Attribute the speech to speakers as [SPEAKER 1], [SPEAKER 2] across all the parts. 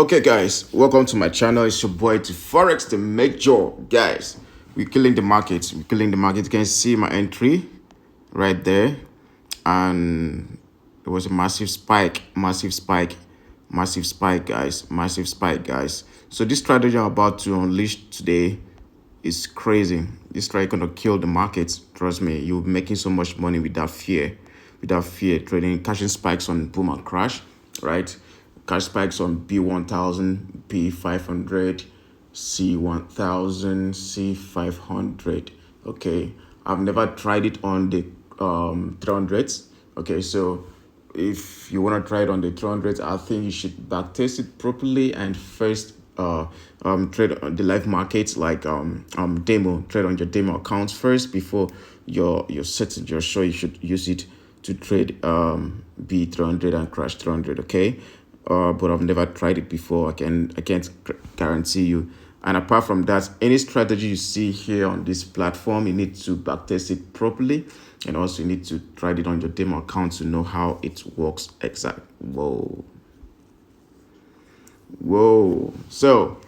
[SPEAKER 1] Okay guys, welcome to my channel. It's your boy Etiforex, the Major. Guys, we're killing the market. You can see my entry right there, and there was a massive spike, guys. So this strategy I'm about to unleash today is crazy. This strategy gonna kill the market. Trust me, you'll be making so much money without fear, trading, catching spikes on boom and crash, right? Cash spikes on B1000, B500, C1000, C500. Okay, I've never tried it on the 300s. Okay, so if you want to try it on the 300s, I think you should backtest it properly and first trade on the live markets, like demo, trade on your demo accounts first before your setting. You're sure you should use it to trade B300 and crash 300. Okay, but I've never tried it before. I can't guarantee you. And apart from that, any strategy you see here on this platform, you need to backtest it properly, and also you need to try it on your demo account to know how it works exactly. Whoa. So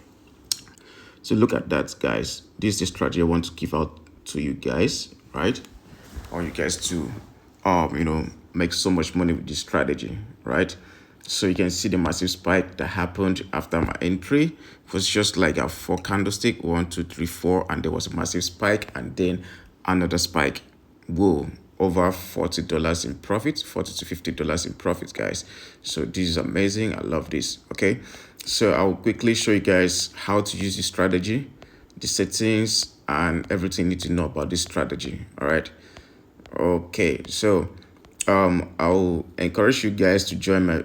[SPEAKER 1] look at that, guys. This is the strategy I want to give out to you guys, right? I want you guys to make so much money with this strategy, right? So you can see the massive spike that happened after my entry. It was just like a 4 candlestick, 1, 2, 3, 4, and there was a massive spike and then another spike. Whoa, over $40 in profit, $40 to $50 in profit, guys. So this is amazing. I love this. Okay, so I'll quickly show you guys how to use this strategy, the settings, and everything you need to know about this strategy. All right. Okay, so I'll encourage you guys to join my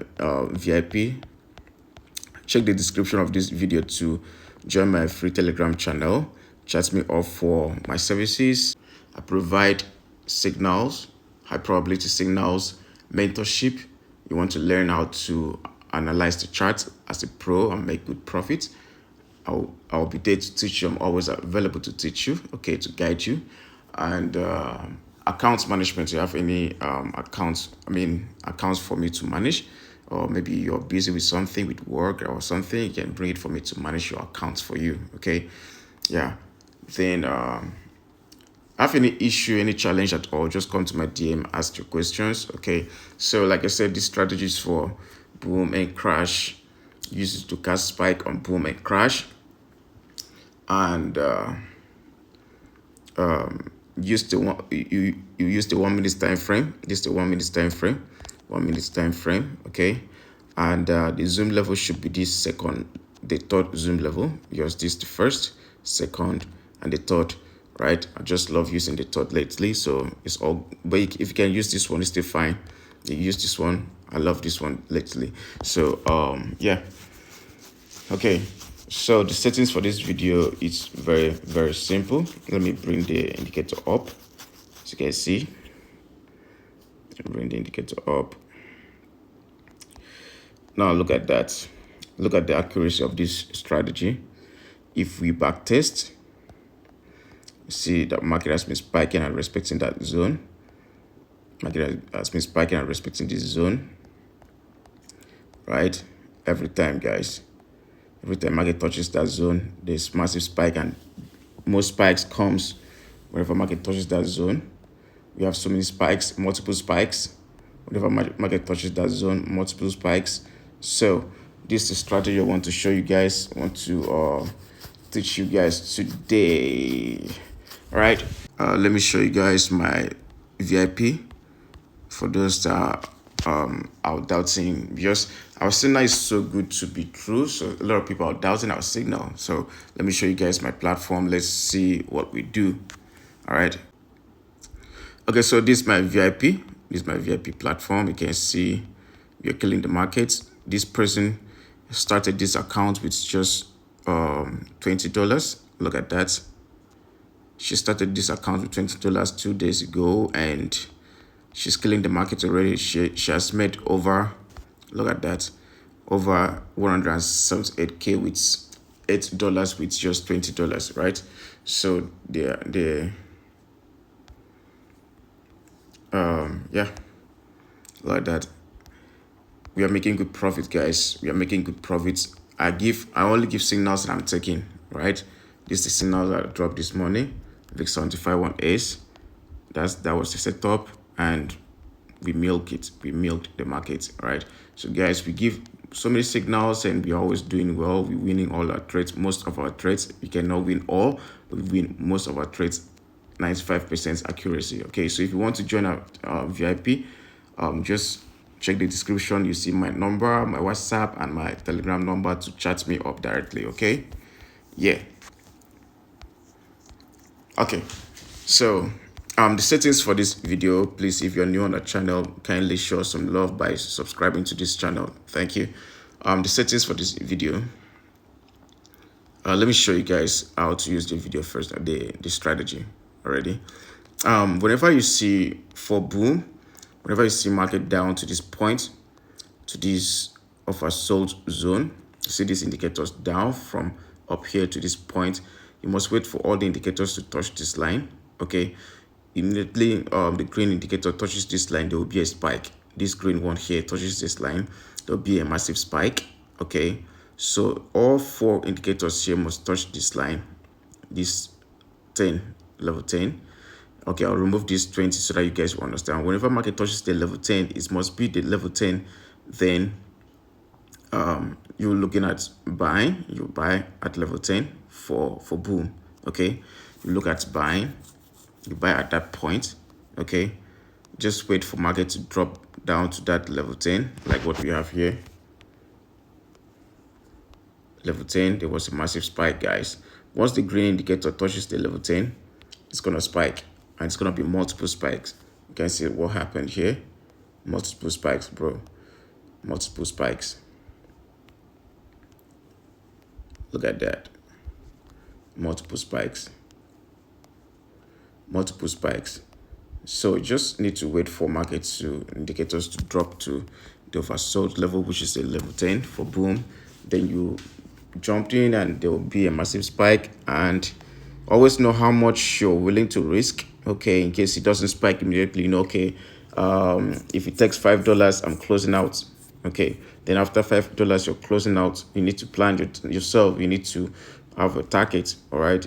[SPEAKER 1] VIP. Check the description of this video to join my free Telegram channel. Chat me up for my services. I provide signals, high probability signals, mentorship. You want to learn how to analyze the chart as a pro and make good profits. I'll be there to teach you. I'm always available to teach you, okay, to guide you. And accounts management, you have any accounts for me to manage, or maybe you're busy with something, with work or something, you can bring it for me to manage your accounts for you. Okay, yeah. Then have any issue, any challenge at all, just come to my DM, ask your questions. Okay, so like I said, this strategy is for boom and crash. Use it to catch spike on boom and crash, and use the one you use the 1 minute time frame. This is the 1 minute time frame, 1 minute time frame. Okay, and the zoom level should be this second, the third zoom level, because this is the first, second, and the third, right? I just love using the third lately, so it's all, but if you can use this one, it's still fine. You use this one, I love this one lately. So yeah. Okay, so the settings for this video is very simple. Let me bring the indicator up, as you can see. Bring the indicator up. Now look at that. Look at the accuracy of this strategy. If we backtest, see that market has been spiking and respecting that zone. Market has been spiking and respecting this zone, right? Every time, guys. Every time market touches that zone, there's massive spike, and most spikes comes whenever market touches that zone. We have so many spikes, multiple spikes. Whenever market touches that zone, multiple spikes. So this is the strategy I want to show you guys. I want to teach you guys today. All right. Let me show you guys my VIP for those that are doubting, because our signal is so good to be true. So a lot of people are doubting our signal. So let me show you guys my platform. Let's see what we do. All right. Okay, so this is my VIP. This is my VIP platform. You can see we are killing the markets. This person started this account with just $20. Look at that. She started this account with $20 2 days ago, and she's killing the market already. She has made over, look at that, over 178K with $8 with just $20, right? So yeah, like that. We are making good profits, guys. We are making good profits. I only give signals that I'm taking, right? This is the signal that I dropped this morning. VIX 75 on Ace. That was the setup, and we milk it. We milked the market, right? So guys, we give so many signals and we're always doing well. We're winning all our trades, most of our trades. We cannot win all, but we win most of our trades, 95% accuracy. Okay, so if you want to join our VIP, just check the description. You see my number, my WhatsApp, and my Telegram number to chat me up directly. Okay, yeah. Okay, so the settings for this video, please, if you're new on the channel, kindly show some love by subscribing to this channel. Thank you. The settings for this video, let me show you guys how to use the video first, the strategy already. Whenever you see for boom, whenever you see market down to this point, to this oversold zone, you see these indicators down from up here to this point, you must wait for all the indicators to touch this line. Okay, immediately the green indicator touches this line, there will be a spike. This green one here touches this line, there will be a massive spike. Okay, so all 4 indicators here must touch this line, this 10, level 10. Okay, I'll remove this 20 so that you guys will understand. Whenever market touches the level 10, it must be the level 10. Then you're looking at buying. You buy at level 10 for boom. Okay, you look at buying, you buy at that point. Okay, just wait for market to drop down to that level 10, like what we have here. Level 10, there was a massive spike, guys. Once the green indicator touches the level 10, it's gonna spike, and it's gonna be multiple spikes. You can see what happened here. Multiple spikes, bro. Multiple spikes. Look at that. Multiple spikes. Multiple spikes. So you just need to wait for markets to indicators to drop to the oversold level, which is a level 10 for boom. Then you jumped in and there will be a massive spike, and always know how much you're willing to risk. Okay, in case it doesn't spike immediately, you know, okay, if it takes $5, I'm closing out. Okay, then after $5 you're closing out. You need to plan yourself. You need to have a target. All right,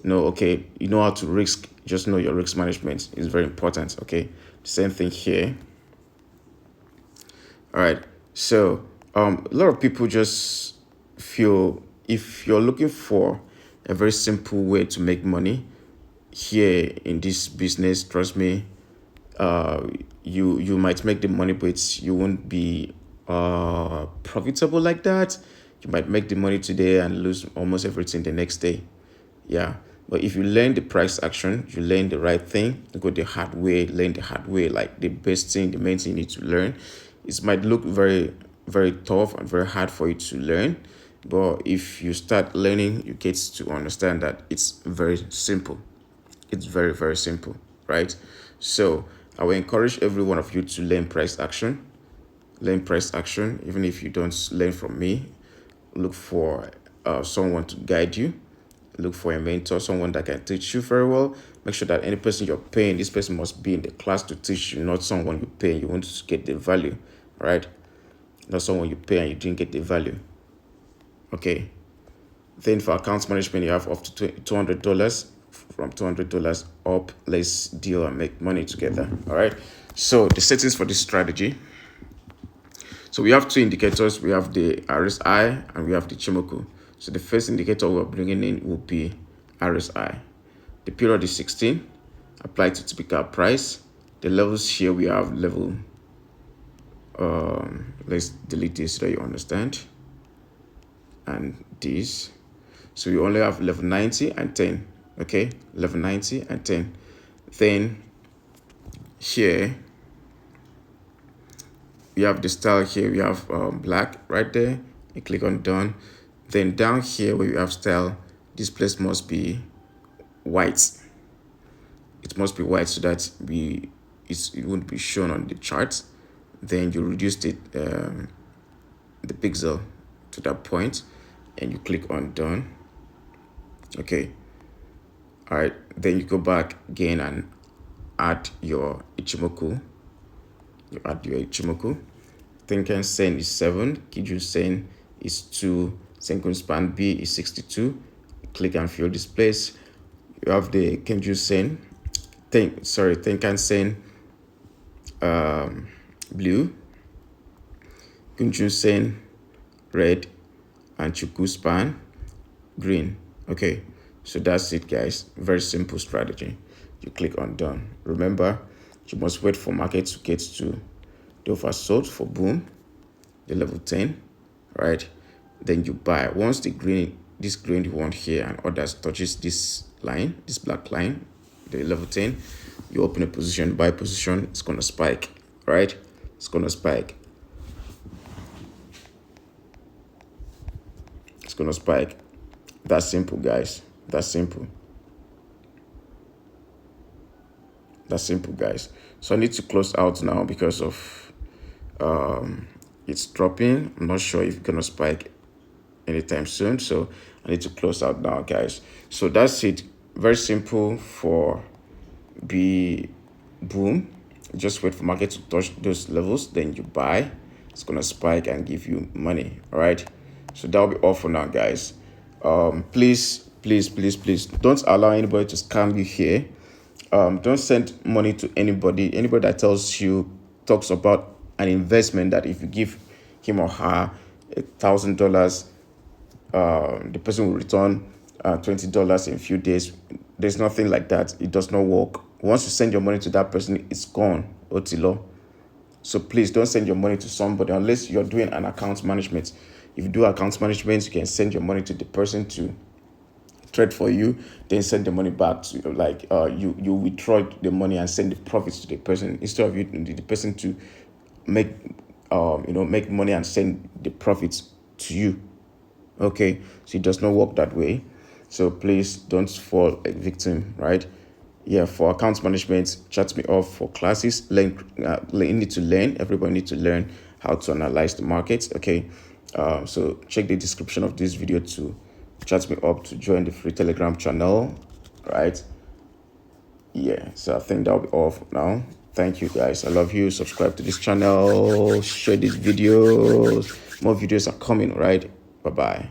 [SPEAKER 1] okay, you know how to risk. Just know your risk management is very important. Okay, same thing here. All right, so a lot of people just feel, if you're looking for a very simple way to make money here in this business, trust me, you might make the money, but you won't be profitable like that. You might make the money today and lose almost everything the next day. Yeah, but if you learn the price action, you learn the right thing, you go the hard way, learn the hard way, like the best thing, the main thing you need to learn. It might look very, very tough and very hard for you to learn, but if you start learning, you get to understand that it's very simple. It's very, very simple, right? So I will encourage every one of you to learn price action. Learn price action. Even if you don't learn from me, look for someone to guide you. Look for a mentor, someone that can teach you very well. Make sure that any person you're paying, this person must be in the class to teach you, not someone you pay and you want to get the value, right? Not someone you pay and you didn't get the value. Okay. Then for account management, you have up to $200. From $200 up, let's deal and make money together. All right. So the settings for this strategy. So we have 2 indicators. We have the RSI and we have the Chimoku. So the first indicator we're bringing in will be RSI. The period is 16. Apply to typical price. The levels here, we have level. Let's delete this so that you understand. And this. So we only have level 90 and 10. Okay, level 90 and 10. Then here we have the style. Here we have black right there. You click on done. Then down here where you have style, this place must be white. It must be white so that it won't be shown on the chart. Then you reduce the pixel to that point and you click on done. Okay. All right, then you go back again and add your Ichimoku. You add your Ichimoku. Tenkan Sen is 7, Kijun Sen is 2, synchronous span B is 62. Click and fill this place. You have the Kenju Sen, Tenkan Sen blue, Kunju Sen red, and Chuku span green. Okay, so that's it, guys. Very simple strategy. You click on done. Remember, you must wait for market to get to the oversold for boom, the level 10, right? Then you buy. Once the green, this green one here and others touches this line, this black line, the level 10, you open a position, buy position, it's gonna spike, right? It's gonna spike. It's gonna spike. That's simple, guys. That's simple. That's simple, guys. So I need to close out now because of it's dropping. I'm not sure if it's gonna spike anytime soon, so I need to close out now, guys. So that's it. Very simple for B boom. Just wait for market to touch those levels, then you buy. It's gonna spike and give you money. All right, so that'll be all for now, guys. Please don't allow anybody to scam you here. Don't send money to anybody that talks about an investment that if you give him or her $1,000, the person will return $20 in a few days. There's nothing like that. It does not work. Once you send your money to that person, it's gone. Otilo. So please don't send your money to somebody unless you're doing an account management. If you do account management, you can send your money to the person to trade for you, then send the money back to you. Like you withdraw the money and send the profits to the person instead of you the person to make make money and send the profits to you. Okay, so it does not work that way. So please don't fall a victim, right? Yeah, for account management, chat me off for classes. You need to learn. Everybody needs to learn how to analyze the markets. Okay, so check the description of this video to chat me up to join the free Telegram channel, right? Yeah, so I think that'll be all for now. Thank you, guys. I love you. Subscribe to this channel. Share these videos. More videos are coming, right? Bye-bye.